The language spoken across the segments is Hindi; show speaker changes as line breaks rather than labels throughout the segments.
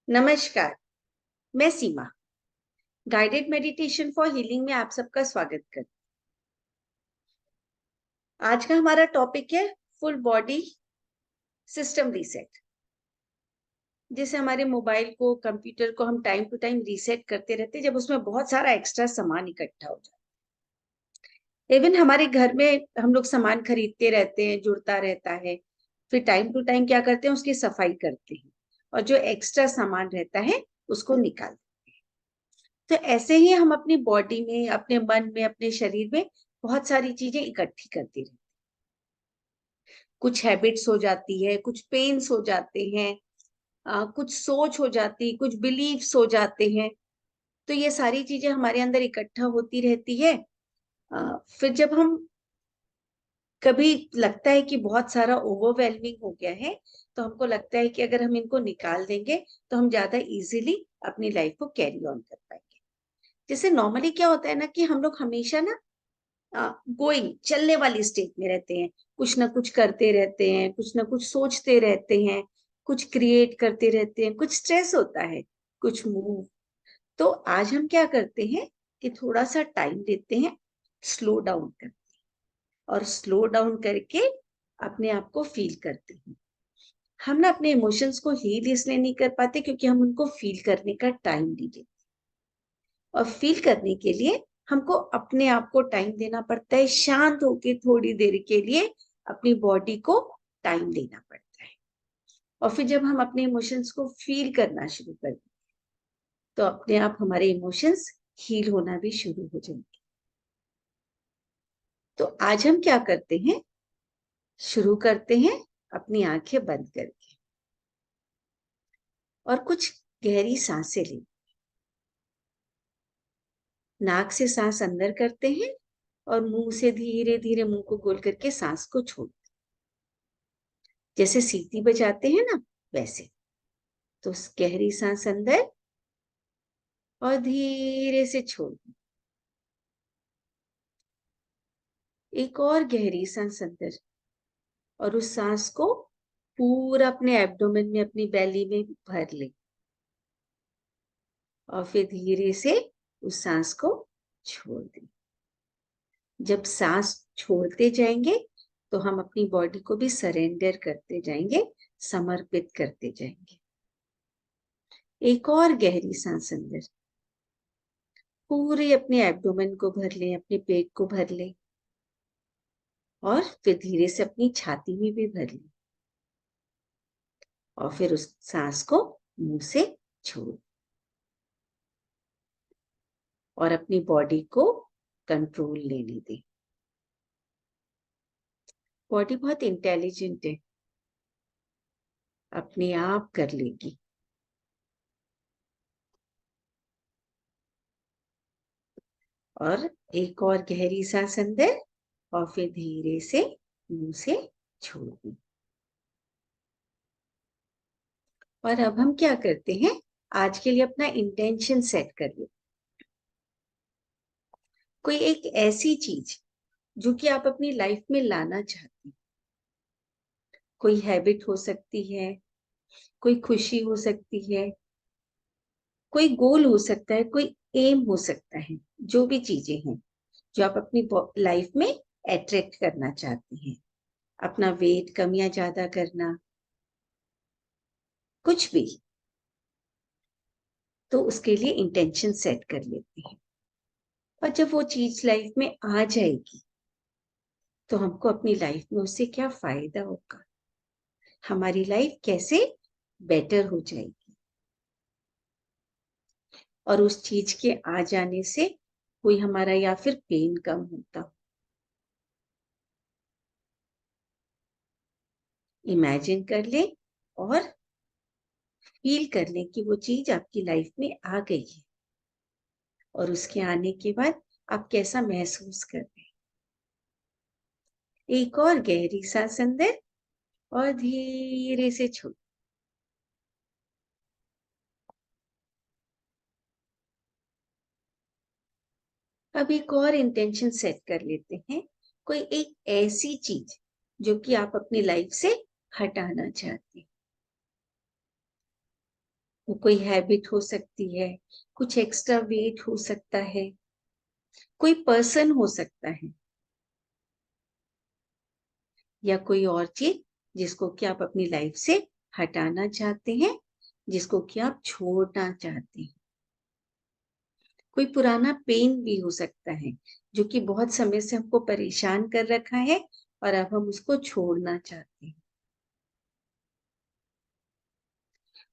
नमस्कार। मैं सीमा गाइडेड मेडिटेशन फॉर हीलिंग में आप सबका स्वागत करती हूँ। आज का हमारा टॉपिक है फुल बॉडी सिस्टम रीसेट। जैसे हमारे मोबाइल को, कंप्यूटर को हम टाइम टू टाइम रीसेट करते रहते हैं, जब उसमें बहुत सारा एक्स्ट्रा सामान इकट्ठा हो जाता है। इवन हमारे घर में हम लोग सामान खरीदते रहते हैं, जुड़ता रहता है, फिर टाइम टू टाइम क्या करते हैं, उसकी सफाई करते हैं और जो एक्स्ट्रा सामान रहता है उसको निकालते हैं। तो ऐसे ही हम अपनी बॉडी में, अपने मन में, अपने शरीर में बहुत सारी चीजें इकट्ठी करती रहती हैं। कुछ हैबिट्स हो जाती है, कुछ पेन्स हो जाते हैं, कुछ सोच हो जाती, कुछ बिलीव्स हो जाते हैं। तो ये सारी चीजें हमारे अंदर इकट्ठा होती रहती है। फिर जब हम कभी लगता है कि बहुत सारा ओवरवेलमिंग हो गया है, तो हमको लगता है कि अगर हम इनको निकाल देंगे तो हम ज्यादा इजीली अपनी लाइफ को कैरी ऑन कर पाएंगे। जैसे नॉर्मली क्या होता है ना कि हम लोग हमेशा ना गोइंग, चलने वाली स्टेट में रहते हैं। कुछ ना कुछ करते रहते हैं, कुछ ना कुछ सोचते रहते हैं, कुछ क्रिएट करते रहते हैं, कुछ स्ट्रेस होता है, कुछ मूव। तो आज हम क्या करते हैं कि थोड़ा सा टाइम देते हैं, स्लो डाउन करते हैं और स्लो डाउन करके अपने आप को फील करते हैं। हम ना अपने इमोशंस को हील इसलिए नहीं कर पाते क्योंकि हम उनको फील करने का टाइम नहीं देते। और फील करने के लिए हमको अपने आप को टाइम देना पड़ता है, शांत होके थोड़ी देर के लिए अपनी बॉडी को टाइम देना पड़ता है। और फिर जब हम अपने इमोशंस को फील करना शुरू कर दें तो अपने आप हमारे इमोशंस हील होना भी शुरू हो जाएंगे। तो आज हम क्या करते हैं, शुरू करते हैं अपनी आंखें बंद करके और कुछ गहरी सांसें लें। नाक से सांस अंदर करते हैं और मुंह से धीरे धीरे मुंह को गोल करके सांस को छोड़, जैसे सीटी बजाते हैं ना वैसे। तो गहरी सांस अंदर और धीरे से छोड़, एक और गहरी सांस अंदर और उस सांस को पूरा अपने एब्डोमेन में, अपनी बेली में भर ले और फिर धीरे से उस सांस को छोड़ दें। जब सांस छोड़ते जाएंगे तो हम अपनी बॉडी को भी सरेंडर करते जाएंगे, समर्पित करते जाएंगे। एक और गहरी सांस अंदर, पूरे अपने एब्डोमेन को भर लें, अपने पेट को भर लें और फिर धीरे से अपनी छाती में भी भर लें और फिर उस सांस को मुंह से छोड़ और अपनी बॉडी को कंट्रोल लेने दें। बॉडी बहुत इंटेलिजेंट है, अपने आप कर लेगी। और एक और गहरी सांस अंदर और फिर धीरे से मुंह से छोड़ दें। और अब हम क्या करते हैं, आज के लिए अपना इंटेंशन सेट कर लें। कोई एक ऐसी चीज जो कि आप अपनी लाइफ में लाना चाहते हैं। कोई हैबिट हो सकती है, कोई खुशी हो सकती है, कोई गोल हो सकता है, कोई एम हो सकता है। जो भी चीजें हैं जो आप अपनी लाइफ में अट्रैक्ट करना चाहते हैं, अपना वेट कम या ज्यादा करना, कुछ भी, तो उसके लिए इंटेंशन सेट कर लेते हैं। और जब वो चीज लाइफ में आ जाएगी तो हमको अपनी लाइफ में उससे क्या फायदा होगा, हमारी लाइफ कैसे बेटर हो जाएगी और उस चीज के आ जाने से कोई हमारा या फिर पेन कम होता। इमेजिन कर ले और फील कर ले कि वो चीज आपकी लाइफ में आ गई है और उसके आने के बाद आप कैसा महसूस कर रहे हैं। एक और गहरी सांस अंदर और धीरे से छोड़। अब एक और इंटेंशन सेट कर लेते हैं, कोई एक ऐसी चीज जो कि आप अपनी लाइफ से हटाना चाहते हैं। वो कोई हैबिट हो सकती है, कुछ एक्स्ट्रा वेट हो सकता है, कोई पर्सन हो सकता है, या कोई और चीज जिसको कि आप अपनी लाइफ से हटाना चाहते हैं, जिसको कि आप छोड़ना चाहते हैं। कोई पुराना पेन भी हो सकता है जो कि बहुत समय से हमको परेशान कर रखा है और अब हम उसको छोड़ना चाहते हैं।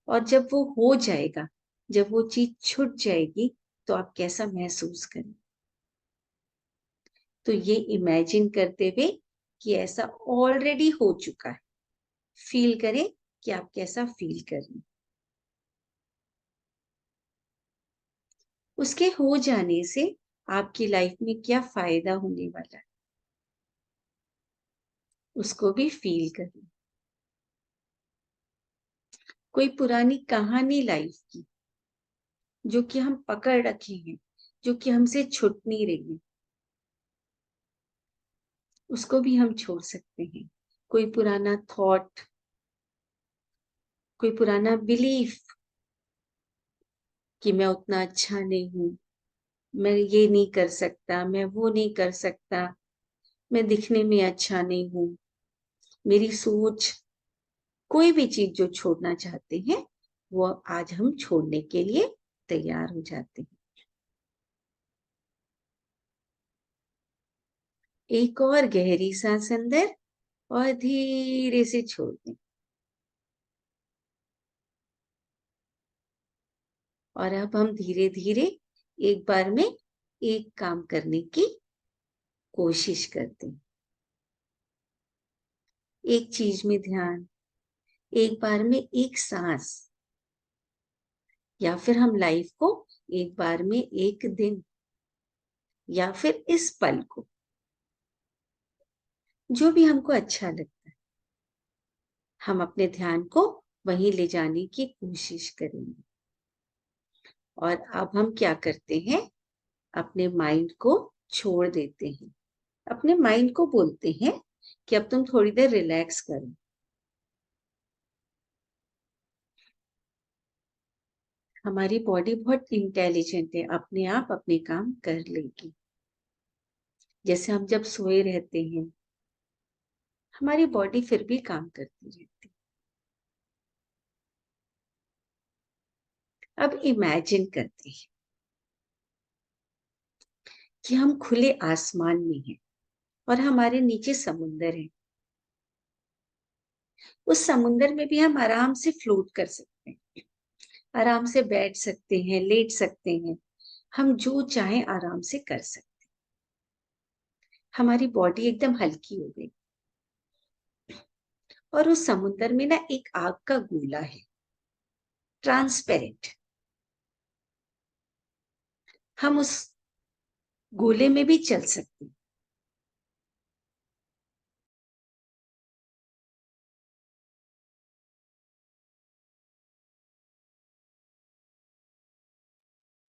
और जब वो हो जाएगा, जब वो चीज छूट जाएगी, तो आप कैसा महसूस करें? तो ये इमेजिन करते हुए कि ऐसा ऑलरेडी हो चुका है, फील करें कि आप कैसा फील कर रहे हैं। उसके हो जाने से आपकी लाइफ में क्या फायदा होने वाला है, उसको भी फील करें। कोई पुरानी कहानी लाइफ की जो कि हम पकड़ रखे हैं, जो कि हमसे छूट नहीं रही है, उसको भी हम छोड़ सकते हैं। कोई पुराना थॉट, कोई पुराना बिलीफ कि मैं उतना अच्छा नहीं हूं, मैं ये नहीं कर सकता, मैं वो नहीं कर सकता, मैं दिखने में अच्छा नहीं हूं, मेरी सोच, कोई भी चीज जो छोड़ना चाहते हैं वो आज हम छोड़ने के लिए तैयार हो जाते हैं। एक और गहरी सांस अंदर और धीरे से छोड़ दें। और अब हम धीरे धीरे एक बार में एक काम करने की कोशिश करते हैं। एक चीज में ध्यान, एक बार में एक सांस, या फिर हम लाइफ को एक बार में एक दिन, या फिर इस पल को, जो भी हमको अच्छा लगता है, हम अपने ध्यान को वहीं ले जाने की कोशिश करेंगे। और अब हम क्या करते हैं, अपने माइंड को छोड़ देते हैं। अपने माइंड को बोलते हैं कि अब तुम थोड़ी देर रिलैक्स करो। हमारी बॉडी बहुत इंटेलिजेंट है, अपने आप अपने काम कर लेगी। जैसे हम जब सोए रहते हैं, हमारी बॉडी फिर भी काम करती रहती है। अब इमेजिन करते हैं कि हम खुले आसमान में हैं और हमारे नीचे समुंदर है। उस समुंदर में भी हम आराम से फ्लोट कर सकते हैं, आराम से बैठ सकते हैं, लेट सकते हैं, हम जो चाहें आराम से कर सकते हैं। हमारी बॉडी एकदम हल्की हो गई। और उस समुंदर में ना एक आग का गोला है, ट्रांसपेरेंट। हम उस गोले में भी चल सकते हैं।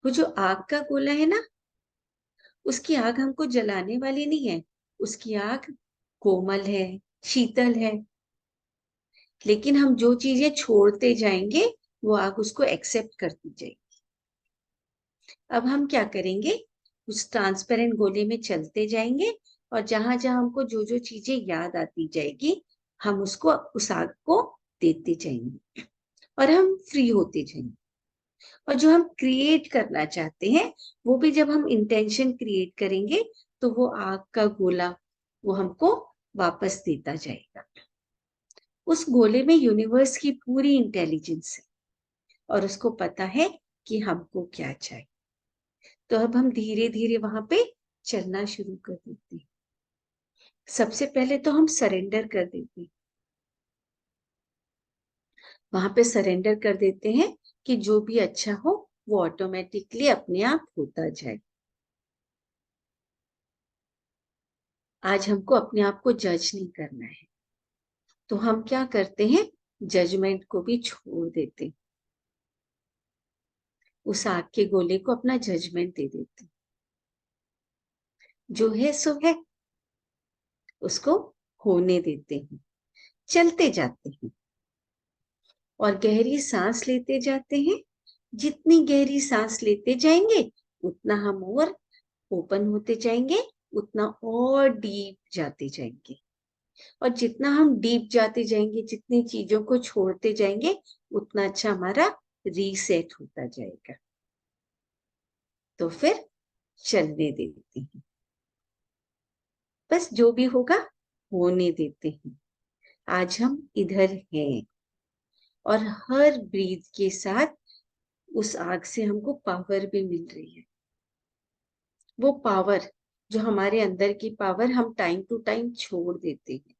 वो जो आग का गोला है ना, उसकी आग हमको जलाने वाली नहीं है। उसकी आग कोमल है, शीतल है। लेकिन हम जो चीजें छोड़ते जाएंगे, वो आग उसको एक्सेप्ट करती जाएगी। अब हम क्या करेंगे, उस ट्रांसपेरेंट गोले में चलते जाएंगे और जहां जहां हमको जो जो चीजें याद आती जाएगी, हम उसको, उस आग को देते जाएंगे और हम फ्री होते जाएंगे। और जो हम क्रिएट करना चाहते हैं, वो भी जब हम इंटेंशन क्रिएट करेंगे, तो वो आग का गोला वो हमको वापस देता जाएगा। उस गोले में यूनिवर्स की पूरी इंटेलिजेंस है और उसको पता है कि हमको क्या चाहिए। तो अब हम धीरे धीरे वहां पे चलना शुरू कर देते हैं। सबसे पहले तो हम सरेंडर कर देते हैं। वहां पे सरेंडर कर देते हैं कि जो भी अच्छा हो वो ऑटोमेटिकली अपने आप होता जाए। आज हमको अपने आप को जज नहीं करना है, तो हम क्या करते हैं, जजमेंट को भी छोड़ देते हैं। उस आग के गोले को अपना जजमेंट दे देते हैं। जो है सो है, उसको होने देते हैं, चलते जाते हैं। और गहरी सांस लेते जाते हैं। जितनी गहरी सांस लेते जाएंगे उतना हम और ओपन होते जाएंगे, उतना और डीप जाते जाएंगे। और जितना हम डीप जाते जाएंगे, जितनी चीजों को छोड़ते जाएंगे, उतना अच्छा हमारा रीसेट होता जाएगा। तो फिर चलने देते हैं, बस जो भी होगा होने देते हैं। आज हम इधर हैं और हर ब्रीथ के साथ उस आग से हमको पावर भी मिल रही है। वो पावर जो हमारे अंदर की पावर हम टाइम टू टाइम छोड़ देते हैं,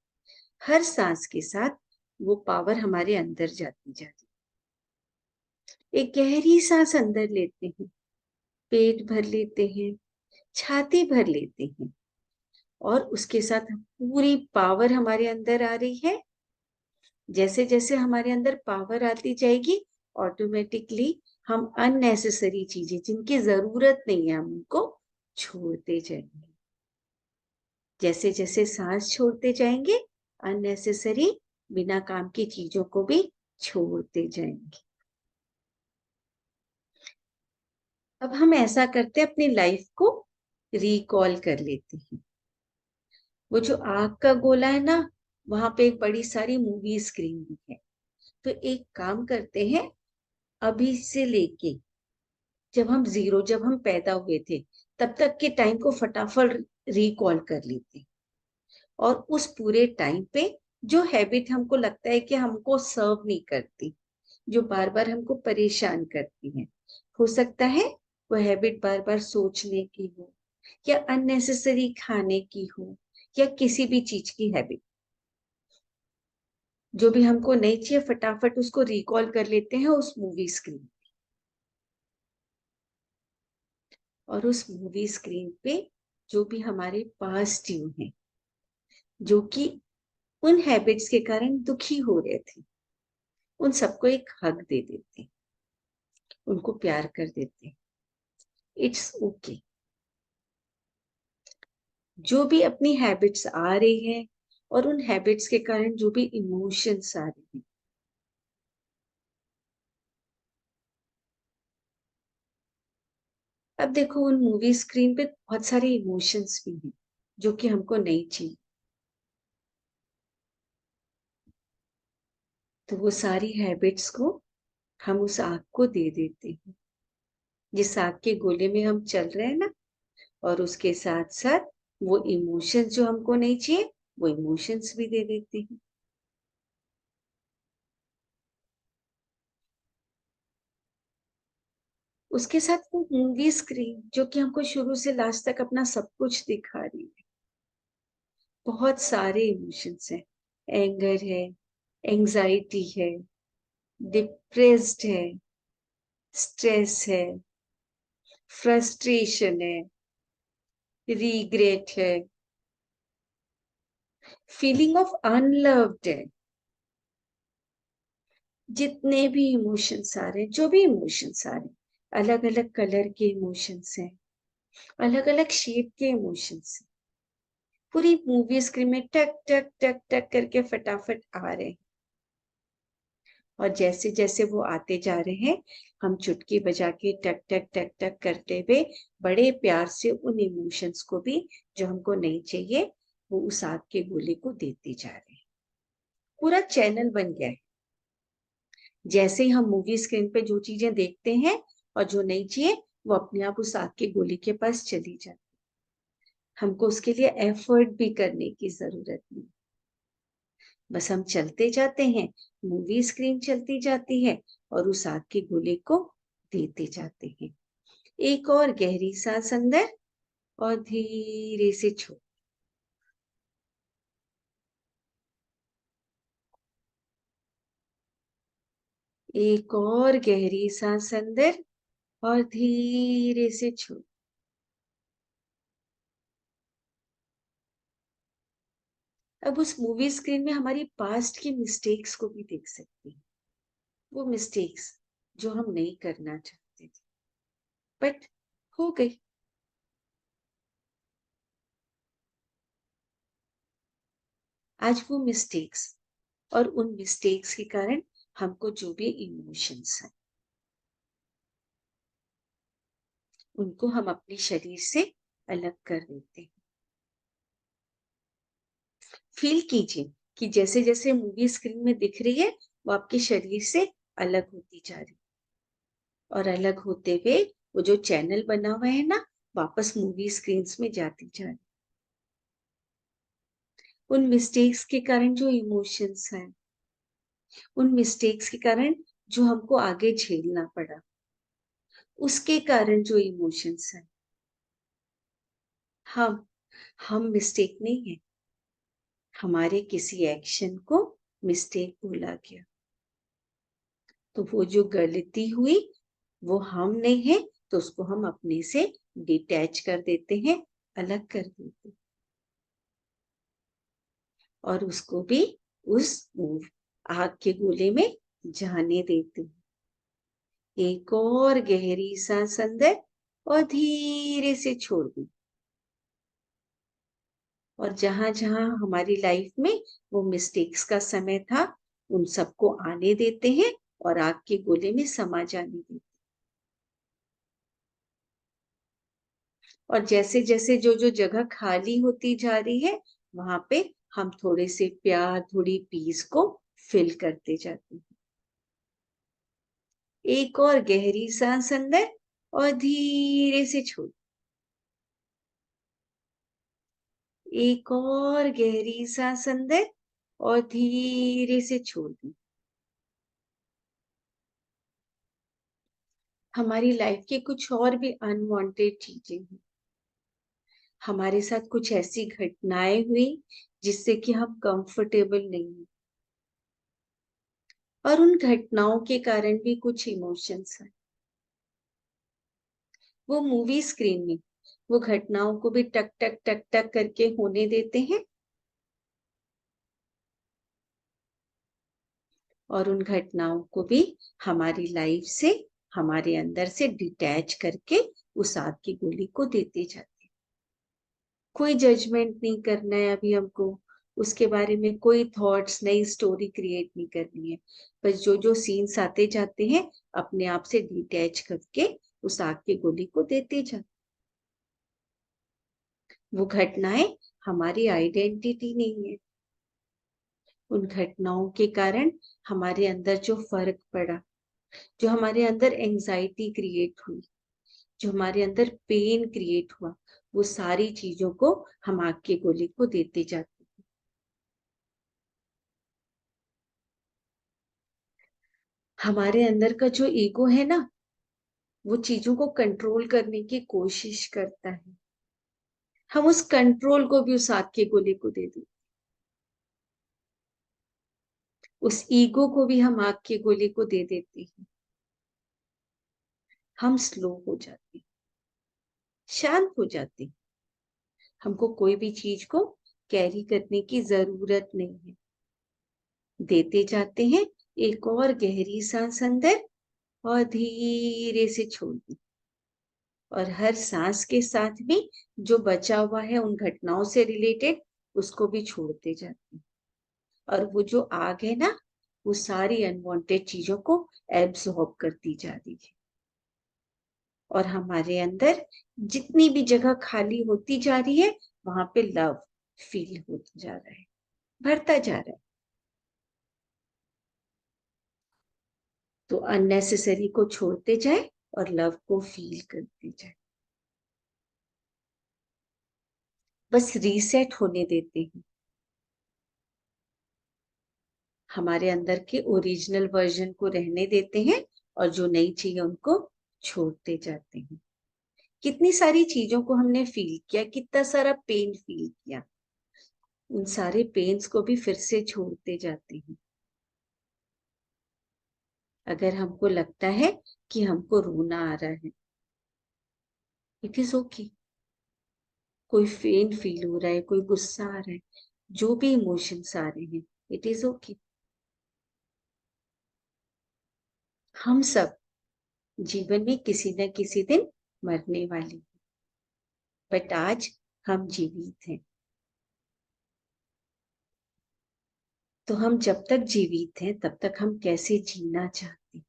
हर सांस के साथ वो पावर हमारे अंदर जाती जाती। एक गहरी सांस अंदर लेते हैं, पेट भर लेते हैं, छाती भर लेते हैं, और उसके साथ पूरी पावर हमारे अंदर आ रही है। जैसे जैसे हमारे अंदर पावर आती जाएगी, ऑटोमेटिकली हम अननेसेसरी चीजें जिनकी जरूरत नहीं है हम उनको छोड़ते जाएंगे। जैसे जैसे सांस छोड़ते जाएंगे, अननेसेसरी बिना काम की चीजों को भी छोड़ते जाएंगे। अब हम ऐसा करते हैं, अपनी लाइफ को रिकॉल कर लेते हैं। वो जो आग का गोला है ना, वहां पे एक बड़ी सारी मूवी स्क्रीन भी है। तो एक काम करते हैं, अभी से लेके जब हम पैदा हुए थे तब तक के टाइम को फटाफट रिकॉल कर लेते हैं। और उस पूरे टाइम पे जो हैबिट हमको लगता है कि हमको सर्व नहीं करती, जो बार बार हमको परेशान करती है, हो सकता है वो हैबिट बार बार सोचने की हो, या अननेसेसरी खाने की हो, या किसी भी चीज की हैबिट, जो भी हमको नहीं चाहिए फटाफट उसको रिकॉल कर लेते हैं उस मूवी स्क्रीन। और उस मूवी स्क्रीन पे जो भी हमारे पास्ट यू हैं, जो कि उन हैबिट्स के कारण दुखी हो रहे थे, उन सबको एक हग दे देते, उनको प्यार कर देते। It's okay. जो भी अपनी हैबिट्स आ रही है और उन हैबिट्स के कारण जो भी इमोशंस आ रहे हैं, अब देखो उन मूवी स्क्रीन पे बहुत सारे इमोशंस भी हैं जो कि हमको नहीं चाहिए। तो वो सारी हैबिट्स को हम उस आग को दे देते हैं, जिस आग के गोले में हम चल रहे हैं ना। और उसके साथ साथ वो इमोशंस जो हमको नहीं चाहिए, वो इमोशंस भी दे देते हैं। उसके साथ वो मूवी स्क्रीन जो कि हमको शुरू से लास्ट तक अपना सब कुछ दिखा रही है। बहुत सारे इमोशंस हैं, एंगर है, एंजाइटी है, डिप्रेस्ड है, स्ट्रेस है, फ्रस्ट्रेशन है, रिग्रेट है, फीलिंग ऑफ अनलव्ड है। जितने भी इमोशंस आ रहे हैं, जो भी इमोशंस आ रहे हैं, अलग अलग कलर के इमोशंस हैं, अलग अलग शेप के इमोशंस हैं। पूरी मूवी स्क्रीन में टक टक टक टक करके फटाफट आ रहे हैं। और जैसे जैसे वो आते जा रहे हैं, हम चुटकी बजा के टक टक टक टक करते हुए बड़े प्यार से उन इमोशंस को भी जो हमको नहीं चाहिए, वो उस आग के गोले को देते जा रहे हैं। पूरा चैनल बन गया है। जैसे ही हम मूवी स्क्रीन पे जो चीजें देखते हैं और जो नहीं चाहिए, वो अपने आप उस आग के गोले के पास चली जाती। हमको उसके लिए एफर्ट भी करने की जरूरत नहीं, बस हम चलते जाते हैं, मूवी स्क्रीन चलती जाती है और उस आग के गोले को देते जाते हैं। एक और गहरी सांस अंदर और धीरे से छोड़। एक और गहरी सांस अंदर और धीरे से छोड़। अब उस मूवी स्क्रीन में हमारी पास्ट की मिस्टेक्स को भी देख सकते हैं। वो मिस्टेक्स जो हम नहीं करना चाहते थे, बट हो गई। आज वो मिस्टेक्स और उन मिस्टेक्स के कारण हमको जो भी इमोशंस हैं उनको हम अपने शरीर से अलग कर देते हैं। फील कीजिए कि जैसे जैसे मूवी स्क्रीन में दिख रही है वो आपके शरीर से अलग होती जा रही है, और अलग होते हुए वो जो चैनल बना हुआ है ना, वापस मूवी स्क्रीन्स में जाती जा रही। उन मिस्टेक्स के कारण जो इमोशंस हैं, उन मिस्टेक्स के कारण जो हमको आगे झेलना पड़ा, उसके कारण जो इमोशंस हैं, हम हम मिस्टेक नहीं है, हमारे किसी एक्शन को मिस्टेक बोला गया। तो वो जो गलती हुई वो हम नहीं है, तो उसको हम अपने से डिटैच कर देते हैं, अलग कर देते हैं, और उसको भी उस आग के गोले में जाने देते हैं। एक और गहरी सांस अंदर और धीरे से छोड़ दी, और जहां जहां हमारी लाइफ में वो मिस्टेक्स का समय था उन सबको आने देते हैं और आग के गोले में समा जाने देते हैं। और जैसे जैसे जो जो जगह खाली होती जा रही है वहां पे हम थोड़े से प्यार, थोड़ी पीस को फिल करते जाते हैं। एक और गहरी सांस अंदर और धीरे से छोड़। एक और गहरी सांस अंदर और धीरे से छोड़ दी। हमारी लाइफ के कुछ और भी अनवांटेड चीजें हैं, हमारे साथ कुछ ऐसी घटनाएं हुई जिससे कि हम कंफर्टेबल नहीं हैं, और उन घटनाओं के कारण भी कुछ इमोशंस हैं। वो मूवी स्क्रीन में वो घटनाओं को भी टक टक टक टक करके होने देते हैं, और उन घटनाओं को भी हमारी लाइफ से, हमारे अंदर से डिटैच करके उस आग की गोली को देते जाते हैं। कोई जजमेंट नहीं करना है अभी हमको, उसके बारे में कोई थॉट्स, नई स्टोरी क्रिएट नहीं करनी है। बस जो जो सीन्स आते जाते हैं अपने आप से डिटैच करके उस आग की गोली को देते जाते। वो घटनाएं हमारी आइडेंटिटी नहीं है। उन घटनाओं के कारण हमारे अंदर जो फर्क पड़ा, जो हमारे अंदर एंजाइटी क्रिएट हुई, जो हमारे अंदर पेन क्रिएट हुआ, वो सारी चीजों को हम आग की गोली को देते जाते हैं। हमारे अंदर का जो ईगो है ना, वो चीजों को कंट्रोल करने की कोशिश करता है। हम उस कंट्रोल को भी उस आग के गोले को दे दें, उस ईगो को भी हम आग के गोले को दे देते हैं। हम स्लो हो जाते हैं, शांत हो जाते हैं। हमको कोई भी चीज को कैरी करने की जरूरत नहीं है। देते जाते हैं। एक और गहरी सांस अंदर और धीरे से छोड़ दी, और हर सांस के साथ भी जो बचा हुआ है उन घटनाओं से रिलेटेड उसको भी छोड़ते जाते हैं। और वो जो आग है ना, वो सारी अनवांटेड चीजों को एब्सॉर्ब करती जा रही है, और हमारे अंदर जितनी भी जगह खाली होती जा रही है वहां पे लव फील होता जा रहा है, बढ़ता जा रहा है। तो अननेसेसरी को छोड़ते जाए और लव को फील करते जाए, बस रीसेट होने देते हैं। हमारे अंदर के ओरिजिनल वर्जन को रहने देते हैं, और जो नहीं चाहिए उनको छोड़ते जाते हैं। कितनी सारी चीजों को हमने फील किया, कितना सारा पेन फील किया, उन सारे पेन्स को भी फिर से छोड़ते जाते हैं। अगर हमको लगता है कि हमको रोना आ रहा है, इट इज ओके। कोई पेन फील हो रहा है, कोई गुस्सा आ रहा है, जो भी इमोशंस आ रहे हैं, इट इज ओके। हम सब जीवन में किसी न किसी दिन मरने वाले हैं, बट आज हम जीवित हैं। तो हम जब तक जीवित हैं तब तक हम कैसे जीना चाहते,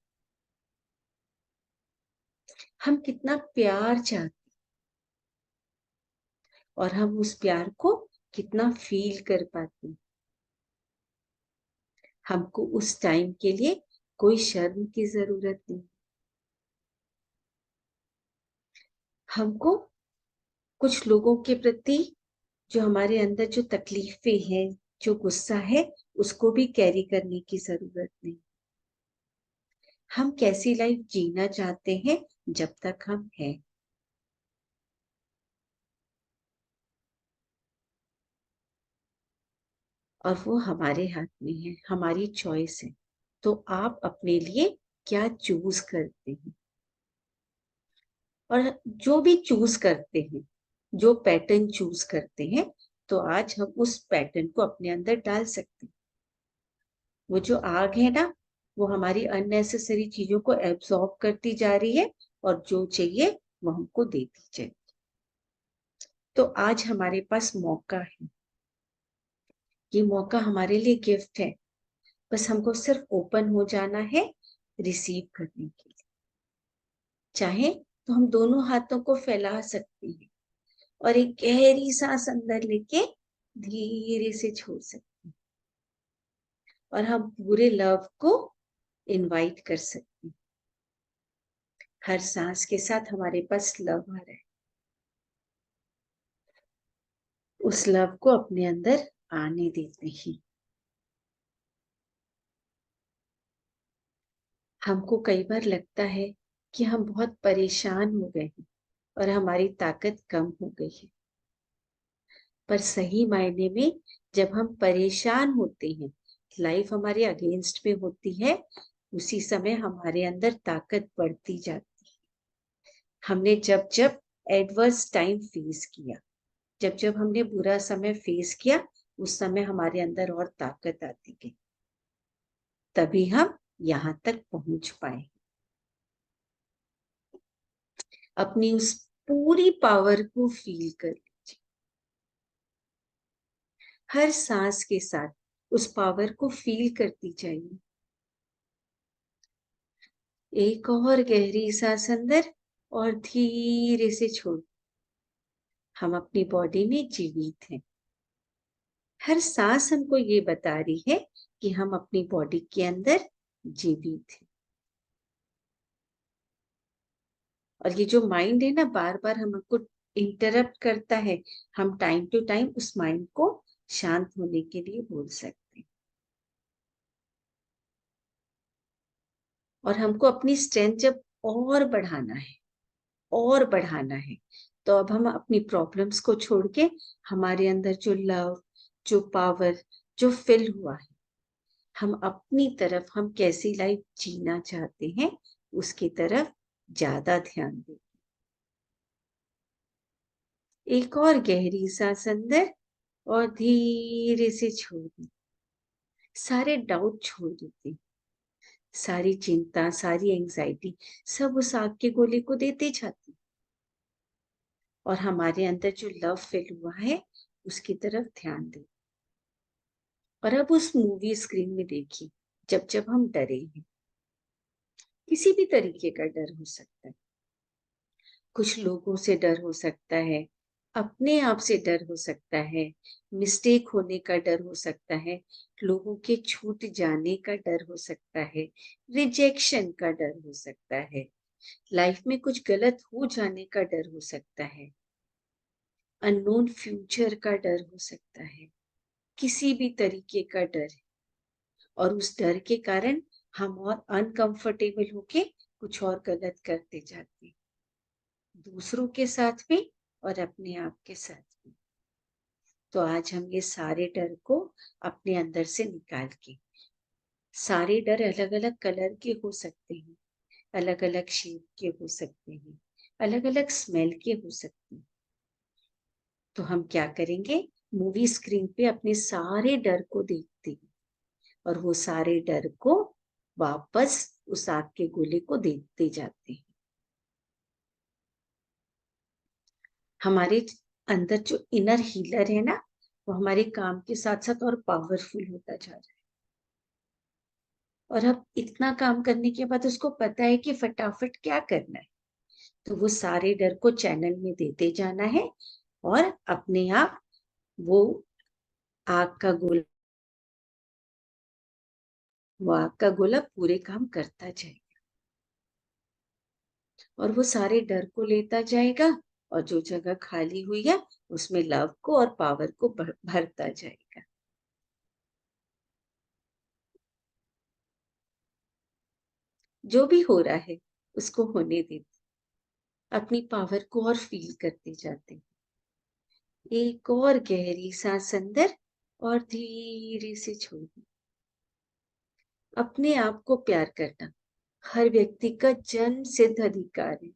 हम कितना प्यार चाहते, और हम उस प्यार को कितना फील कर पाते। हमको उस टाइम के लिए कोई शर्म की जरूरत नहीं। हमको कुछ लोगों के प्रति जो हमारे अंदर जो तकलीफें हैं, जो गुस्सा है, उसको भी कैरी करने की जरूरत नहीं। हम कैसी लाइफ जीना चाहते हैं जब तक हम हैं, और वो हमारे हाथ में है, हमारी चॉइस है। तो आप अपने लिए क्या चूज करते हैं, और जो भी चूज करते हैं, जो पैटर्न चूज करते हैं, तो आज हम उस पैटर्न को अपने अंदर डाल सकते हैं। वो जो आग है ना, वो हमारी अननेसेसरी चीजों को एब्जॉर्ब करती जा रही है, और जो चाहिए वो हमको देती जाए। तो आज हमारे पास मौका है, ये मौका हमारे लिए गिफ्ट है। बस हमको सिर्फ ओपन हो जाना है रिसीव करने के लिए। चाहे तो हम दोनों हाथों को फैला सकते हैं और एक गहरी सांस अंदर लेके धीरे से छोड़ सकते हैं, और हम पूरे लव को इनवाइट कर सकते हैं। हर सांस के साथ हमारे पास लव आ रहा है, उस लव को अपने अंदर आने देते हैं। हमको कई बार लगता है कि हम बहुत परेशान हो गए हैं और हमारी ताकत कम हो गई है, पर सही मायने में जब हम परेशान होते हैं, लाइफ हमारे अगेंस्ट में होती है, उसी समय हमारे अंदर ताकत बढ़ती जाती है। हमने जब जब एडवर्स टाइम फेस किया, जब जब हमने बुरा समय फेस किया, उस समय हमारे अंदर और ताकत आती गई, तभी हम यहां तक पहुंच पाए। अपनी उस पूरी पावर को फील कर लीजिए, हर सांस के साथ उस पावर को फील करती जाइए। एक और गहरी सांस अंदर, और धीरे से छोड़। हम अपनी बॉडी में जीवित हैं। हर सांस हमको ये बता रही है कि हम अपनी बॉडी के अंदर जीवित हैं। और ये जो माइंड है ना, बार बार हमको इंटरप्ट करता है, हम टाइम टू टाइम उस माइंड को शांत होने के लिए बोल सकते हैं। और हमको अपनी स्ट्रेंथ जब और बढ़ाना है, और बढ़ाना है, तो अब हम अपनी प्रॉब्लम्स को छोड़ के हमारे अंदर जो लव, जो पावर, जो फिल हुआ है, हम अपनी तरफ, हम कैसी लाइफ जीना चाहते हैं उसकी तरफ ज्यादा ध्यान दें। एक और गहरी सांस अंदर, और धीरे से छोड़ दें। सारे डाउट छोड़ देते, सारी चिंता, सारी एंजाइटी, सब उस आग के गोले को देते जाते, और हमारे अंदर जो लव फिल हुआ है उसकी तरफ ध्यान दें। और अब उस मूवी स्क्रीन में देखिए, जब जब हम डरे हैं, किसी भी तरीके का डर हो सकता है, कुछ लोगों से डर हो सकता है, अपने आप से डर हो सकता है, मिस्टेक होने का डर हो सकता है, लोगों के छूट जाने का डर हो सकता है, रिजेक्शन का डर हो सकता है, लाइफ में कुछ गलत हो जाने का डर हो सकता है, अननोन फ्यूचर का डर हो सकता है, किसी भी तरीके का डर है। और उस डर के कारण हम और अनकंफर्टेबल होके कुछ और गलत करते जाते हैं, दूसरों के साथ में और अपने आप के साथ में। तो आज हम ये सारे डर को अपने अंदर से निकाल के, सारे डर अलग अलग कलर के हो सकते हैं, अलग अलग शेप के हो सकते हैं, अलग अलग स्मेल के हो सकते हैं। तो हम क्या करेंगे, मूवी स्क्रीन पे अपने सारे डर को देखते हैं, और वो सारे डर को वापस उस आग के गोले को देखते जाते हैं। हमारे अंदर जो इनर हीलर है ना, वो हमारे काम के साथ साथ और पावरफुल होता जा रहा है। और अब इतना काम करने के बाद उसको पता है कि फटाफट क्या करना है, तो वो सारे डर को चैनल में देते जाना है और अपने आप वो आग का गोला पूरे काम करता जाएगा और वो सारे डर को लेता जाएगा और जो जगह खाली हुई है उसमें लव को और पावर को भरता जाएगा। जो भी हो रहा है उसको होने देते, अपनी पावर को और फील करते जाते हैं। एक और गहरी सांस अंदर और धीरे से छोड़ना। अपने आप को प्यार करना हर व्यक्ति का जन्म सिद्ध अधिकार है।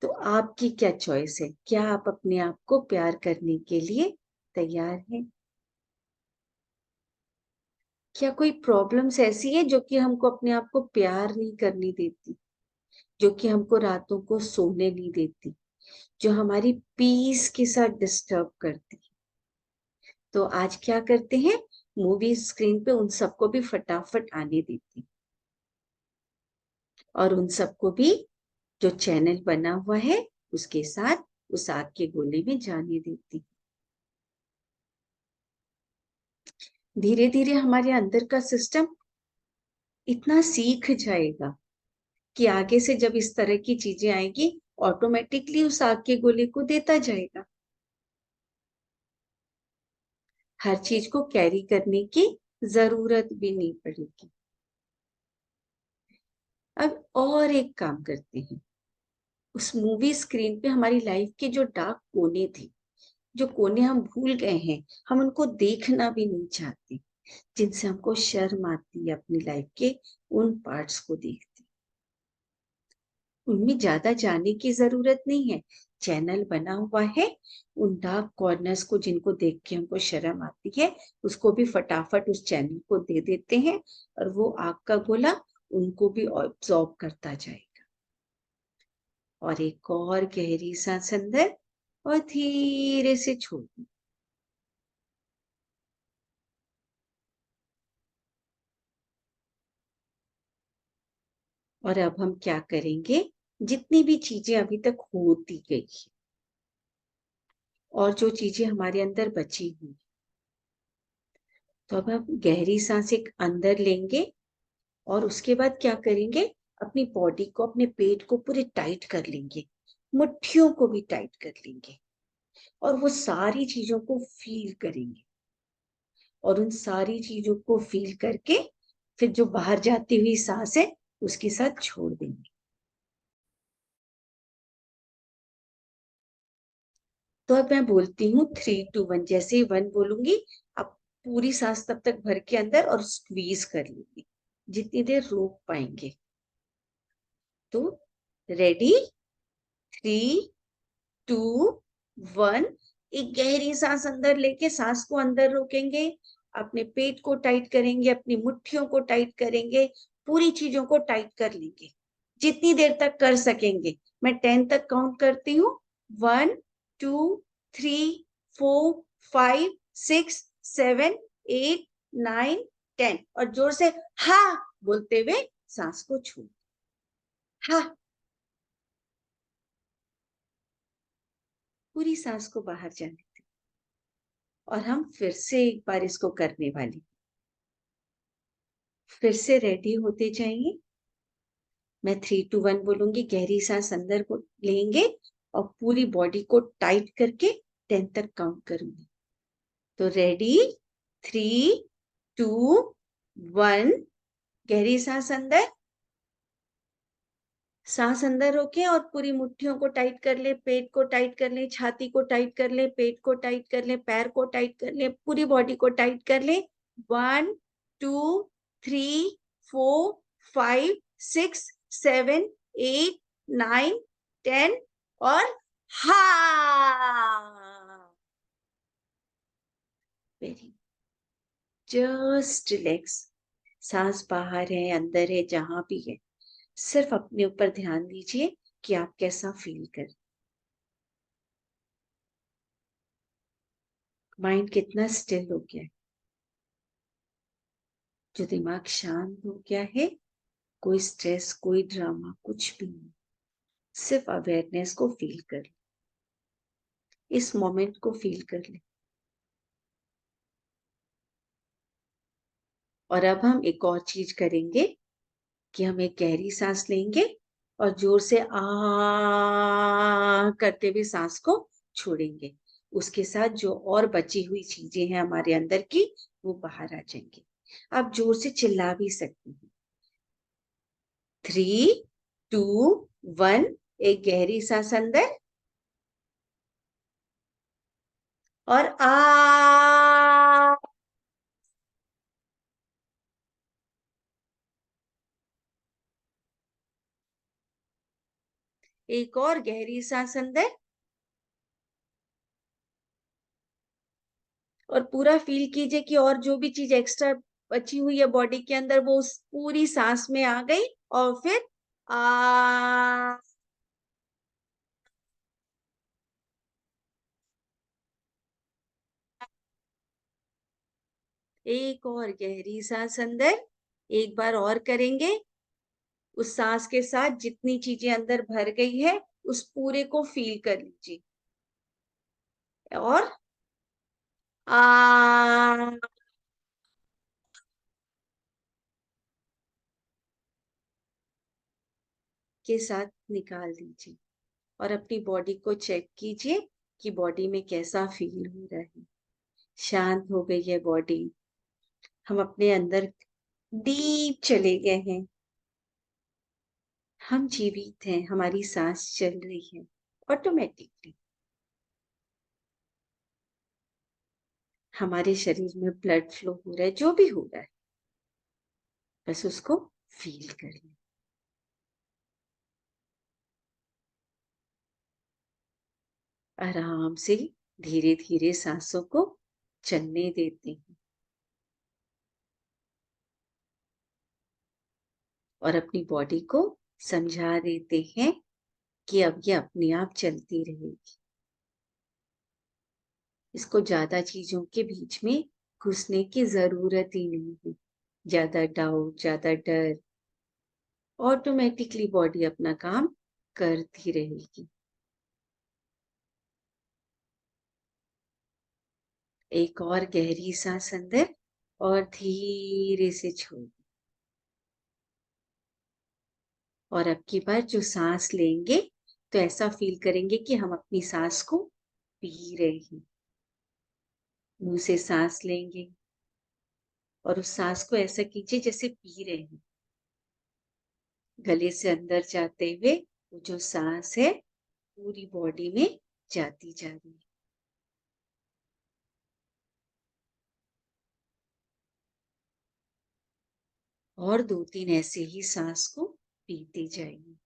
तो आपकी क्या चॉइस है? क्या आप अपने आप को प्यार करने के लिए तैयार हैं? क्या कोई प्रॉब्लम्स ऐसी है जो कि हमको अपने आप को प्यार नहीं करने देती, जो कि हमको रातों को सोने नहीं देती, जो हमारी पीस के साथ डिस्टर्ब करती? तो आज क्या करते हैं, मूवी स्क्रीन पे उन सबको भी फटाफट आने देती और उन सबको भी जो चैनल बना हुआ है उसके साथ उस आग के गोले में जाने देती। धीरे धीरे हमारे अंदर का सिस्टम इतना सीख जाएगा कि आगे से जब इस तरह की चीजें आएगी ऑटोमेटिकली उस आग के गोले को देता जाएगा। हर चीज को कैरी करने की जरूरत भी नहीं पड़ेगी। अब और एक काम करते हैं, उस मूवी स्क्रीन पे हमारी लाइफ के जो डार्क कोने थे, जो कोने हम भूल गए हैं, हम उनको देखना भी नहीं चाहते, जिनसे हमको शर्म आती है अपनी लाइफ के, उन पार्ट्स को देखते। उनमें ज्यादा जाने की जरूरत नहीं है, चैनल बना हुआ है। उन डार्क कॉर्नर्स को जिनको देख के हमको शर्म आती है उसको भी फटाफट उस चैनल को दे देते हैं और वो आग का गोला उनको भी ऑब्जॉर्ब करता जाएगा। और एक और गहरी सांस अंदर और धीरे से छोड़। और अब हम क्या करेंगे, जितनी भी चीजें अभी तक होती गई और जो चीजें हमारे अंदर बची हुई, तो अब हम गहरी सांस एक अंदर लेंगे और उसके बाद क्या करेंगे, अपनी बॉडी को, अपने पेट को पूरे टाइट कर लेंगे, मुट्ठियों को भी टाइट कर लेंगे और वो सारी चीजों को फील करेंगे और उन सारी चीजों को फील करके फिर जो बाहर जाती हुई सांस है उसके साथ छोड़ देंगे। तो अब मैं बोलती हूँ 3, 2, 1, जैसे ही 1 बोलूंगी आप पूरी सांस तब तक भर के अंदर और स्क्वीज कर लीजिए जितनी देर रोक पाएंगे। तो रेडी, 3, 2, 1। एक गहरी सांस अंदर लेके सांस को अंदर रोकेंगे, अपने पेट को टाइट करेंगे, अपनी मुट्ठियों को टाइट करेंगे, पूरी चीजों को टाइट कर लेंगे जितनी देर तक कर सकेंगे। मैं 10 तक काउंट करती हूँ, 1, 2, 3, 4, 5, 6, 7, 8, 9, 10 और जोर से हा बोलते हुए सांस को छोड़। हा, पूरी सांस को बाहर जाने और हम फिर से एक बार इसको करने वाले। फिर से रेडी होते जाएंगे, मैं 3, 2, 1 बोलूंगी, गहरी सांस अंदर को लेंगे और पूरी बॉडी को टाइट करके 10 तक काउंट करूंगी। तो रेडी, 3, 2, 1। गहरी सांस अंदर, सांस अंदर रोके और पूरी मुट्ठियों को टाइट कर ले, पेट को टाइट कर ले, छाती को टाइट कर ले, पेट को टाइट कर ले, पैर को टाइट कर ले, पूरी बॉडी को टाइट कर ले। 1, 2, 3, 4, 5, 6, 7, 8, 9, 10 और हा। Very, just relax. सांस बाहर है अंदर है जहां भी है, सिर्फ अपने ऊपर ध्यान दीजिए कि आप कैसा फील कर, माइंड कितना स्टिल हो गया है। जो दिमाग शांत हो गया है, कोई स्ट्रेस, कोई ड्रामा, कुछ भी नहीं, सिर्फ अवेयरनेस को फील कर ले, इस मोमेंट को फील कर ले। और अब हम एक और चीज करेंगे कि हम एक गहरी सांस लेंगे और जोर से आ करते हुए सांस को छोड़ेंगे। उसके साथ जो और बची हुई चीजें हैं हमारे अंदर की, वो बाहर आ जाएंगी। आप जोर से चिल्ला भी सकते हैं। 3, 2, 1। एक गहरी सांस अंदर और एक और गहरी सांस अंदर और पूरा फील कीजिए कि और जो भी चीज एक्स्ट्रा बची हुई है बॉडी के अंदर, वो उस पूरी सांस में आ गई। और फिर आ एक और गहरी सांस अंदर, एक बार और करेंगे। उस सांस के साथ जितनी चीजें अंदर भर गई है, उस पूरे को फील कर लीजिए। और आ के साथ निकाल दीजिए और अपनी बॉडी को चेक कीजिए कि बॉडी में कैसा फील हो रहा है। शांत हो गई है बॉडी। हम अपने अंदर डीप चले गए हैं। हम जीवित हैं, हमारी सांस चल रही है ऑटोमेटिकली। हमारे शरीर में ब्लड फ्लो हो रहा है, जो भी हो रहा है, बस उसको फील करिए। आराम से धीरे धीरे सांसों को चलने देते हैं और अपनी बॉडी को समझा देते हैं कि अब ये अपने आप चलती रहेगी। इसको ज्यादा चीजों के बीच में घुसने की जरूरत ही नहीं है। ज्यादा डाउट, ज्यादा डर, ऑटोमेटिकली बॉडी अपना काम करती रहेगी। एक और गहरी सांस अंदर और धीरे से छोड़। और अब की बार जो सांस लेंगे तो ऐसा फील करेंगे कि हम अपनी सांस को पी रहे हैं। मुंह से सांस लेंगे और उस सांस को ऐसा कीजिए जैसे पी रहे हैं। गले से अंदर जाते हुए वो जो सांस है पूरी बॉडी में जाती जा रही है। और 2-3 ऐसे ही सांस को पीते जाइए।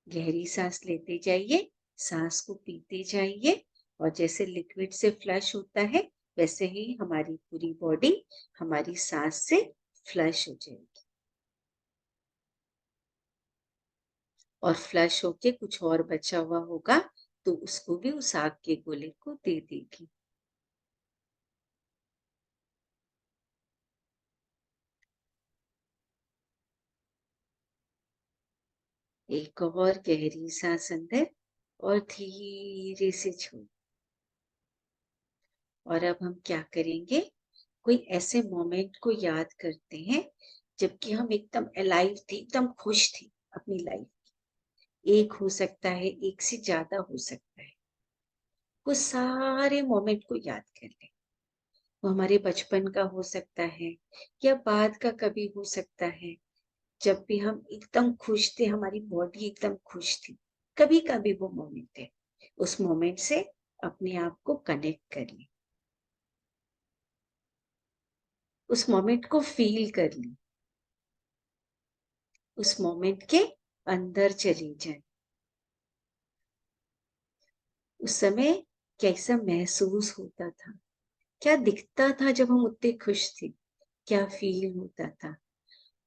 गहरी सांस लेते जाइए, सांस को पीते जाइए और जैसे लिक्विड से फ्लश होता है, वैसे ही हमारी पूरी बॉडी हमारी सांस से फ्लश हो जाएगी और फ्लश होके कुछ और बचा हुआ होगा तो उसको भी उस आग के गोले को दे देगी। एक और गहरी सांस अंदर और धीरे से छोड़। और अब हम क्या करेंगे, कोई ऐसे मोमेंट को याद करते हैं जबकि हम एकदम अलाइव थे, एकदम खुश थे अपनी लाइफ। एक हो सकता है, एक से ज्यादा हो सकता है। वो सारे मोमेंट को याद कर ले। वो हमारे बचपन का हो सकता है या बाद का कभी हो सकता है, जब भी हम एकदम खुश थे, हमारी बॉडी एकदम खुश थी। कभी कभी वो मोमेंट है। उस मोमेंट से अपने आप को कनेक्ट करिए, उस मोमेंट को फील कर ली, उस मोमेंट के अंदर चली जाए। उस समय कैसा महसूस होता था, क्या दिखता था जब हम उतने खुश थे, क्या फील होता था।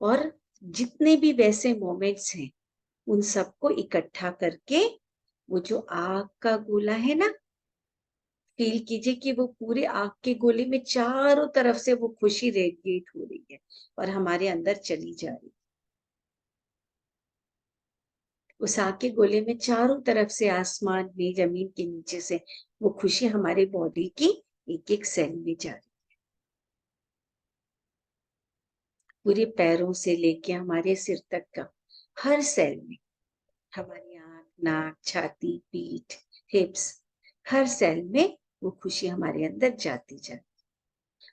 और जितने भी वैसे मोमेंट्स हैं उन सबको इकट्ठा करके वो जो आग का गोला है ना, फील कीजिए कि वो पूरे आग के गोले में चारों तरफ से वो खुशी रेडिएट हो रही है और हमारे अंदर चली जा रही है। उस आग के गोले में चारों तरफ से, आसमान में, जमीन के नीचे से वो खुशी हमारे बॉडी की एक एक सेल में जा रही है। पूरे पैरों से लेके हमारे सिर तक का हर सेल में, हमारी आंख, नाक, छाती, पीठ, हिप्स, हर सेल में वो खुशी हमारे अंदर जाती जाती।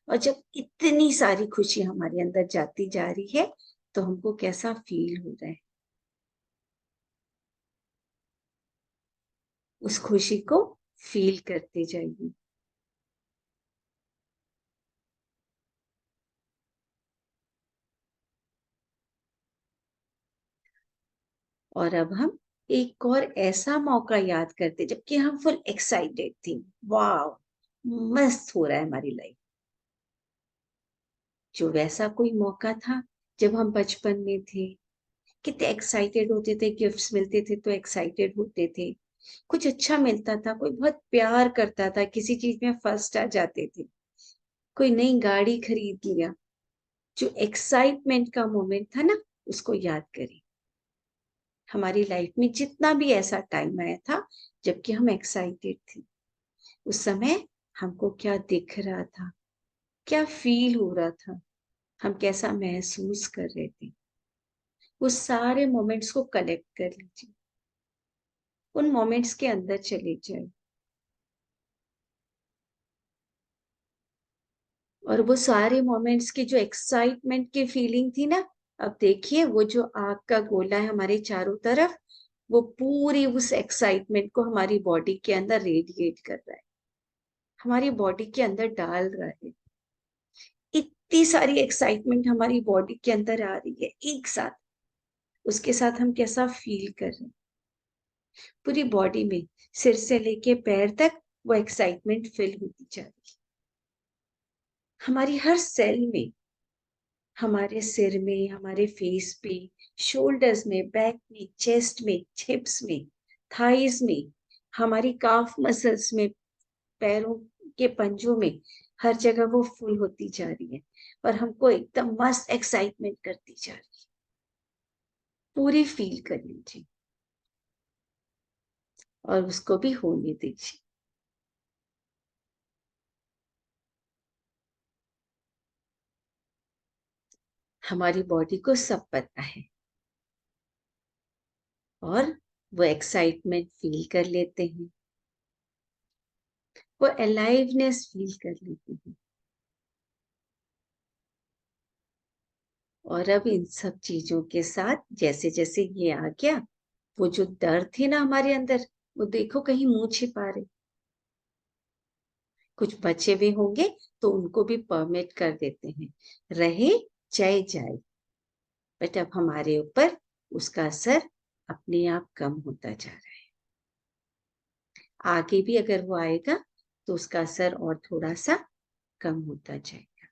और जब इतनी सारी खुशी हमारे अंदर जाती जा रही है तो हमको कैसा फील हो रहा है, उस खुशी को फील करते जाइए। और अब हम एक और ऐसा मौका याद करते जबकि हम फुल एक्साइटेड थे, वाह मस्त हो रहा है हमारी लाइफ। जो वैसा कोई मौका था जब हम बचपन में थे, कितने एक्साइटेड होते थे, गिफ्ट्स मिलते थे तो एक्साइटेड होते थे, कुछ अच्छा मिलता था, कोई बहुत प्यार करता था, किसी चीज में फर्स्ट आ जाते थे, कोई नई गाड़ी खरीद लिया। जो एक्साइटमेंट का मोमेंट था ना, उसको याद करें। हमारी लाइफ में जितना भी ऐसा टाइम आया था जबकि हम एक्साइटेड थे, उस समय हमको क्या दिख रहा था, क्या फील हो रहा था, हम कैसा महसूस कर रहे थे, उस सारे मोमेंट्स को कलेक्ट कर लीजिए, उन मोमेंट्स के अंदर चले जाए। और वो सारे मोमेंट्स की जो एक्साइटमेंट की फीलिंग थी ना, अब देखिए वो जो आग का गोला है हमारे चारों तरफ, वो पूरी उस एक्साइटमेंट को हमारी बॉडी के अंदर रेडिएट कर रहा है, हमारी बॉडी के अंदर डाल रहा है। इतनी सारी एक्साइटमेंट हमारी बॉडी के अंदर आ रही है एक साथ, उसके साथ हम कैसा फील कर रहे हैं पूरी बॉडी में, सिर से लेके पैर तक वो एक्साइटमेंट फिल होती जा रही है हमारी हर सेल में, हमारे सिर में, हमारे फेस पे, शोल्डर्स में, बैक में, चेस्ट में, हिप्स में, थाइज में, हमारी काफ मसल्स में, पैरों के पंजों में, हर जगह वो फुल होती जा रही है और हमको एकदम मस्त एक्साइटमेंट करती जा रही है। पूरी फील कर लीजिए और उसको भी होने दीजिए। हमारी बॉडी को सब पता है और वो एक्साइटमेंट फील कर लेते हैं, वो अलाइवनेस फील कर लेते हैं। और अब इन सब चीजों के साथ जैसे जैसे ये आ गया, वो जो डर थे ना हमारे अंदर, वो देखो कहीं मुंह छिपा रहे, कुछ बचे हुए होंगे तो उनको भी परमिट कर देते हैं, रहे चाहे जाए। बट अब हमारे ऊपर उसका असर अपने आप कम होता जा रहा है, आगे भी अगर वो आएगा तो उसका असर और थोड़ा सा कम होता जाएगा।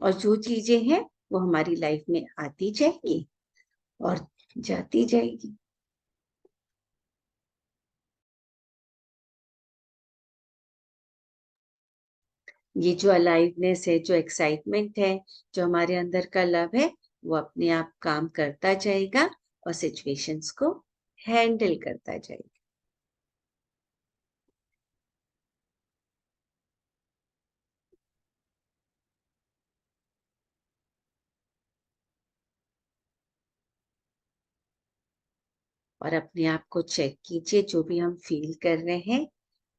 और जो चीजें हैं वो हमारी लाइफ में आती जाएगी और जाती जाएगी। ये जो अलाइवनेस है, जो एक्साइटमेंट है, जो हमारे अंदर का लव है, वो अपने आप काम करता जाएगा और सिचुएशंस को हैंडल करता जाएगा। और अपने आप को चेक कीजिए, जो भी हम फील कर रहे हैं,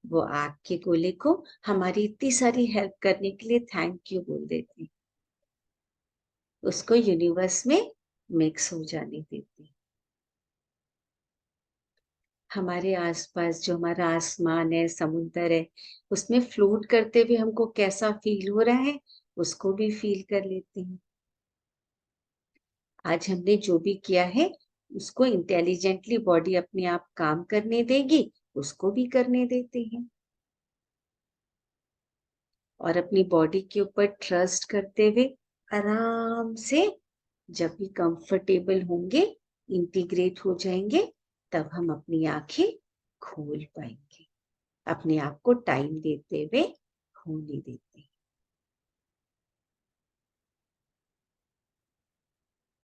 वो आग के गोले को हमारी इतनी सारी हेल्प करने के लिए थैंक यू बोल देते हैं, उसको यूनिवर्स में मिक्स हो जाने देते हैं। हमारे आसपास जो हमारा आसमान है, समुंदर है, उसमें फ्लोट करते हुए हमको कैसा फील हो रहा है, उसको भी फील कर लेते हैं। आज हमने जो भी किया है उसको इंटेलिजेंटली बॉडी अपने आप काम करने देगी, उसको भी करने देते हैं। और अपनी बॉडी के ऊपर ट्रस्ट करते हुए आराम से, जब भी कंफर्टेबल होंगे, इंटीग्रेट हो जाएंगे, तब हम अपनी आंखें खोल पाएंगे। अपने आप को टाइम देते हुए होने देते हैं।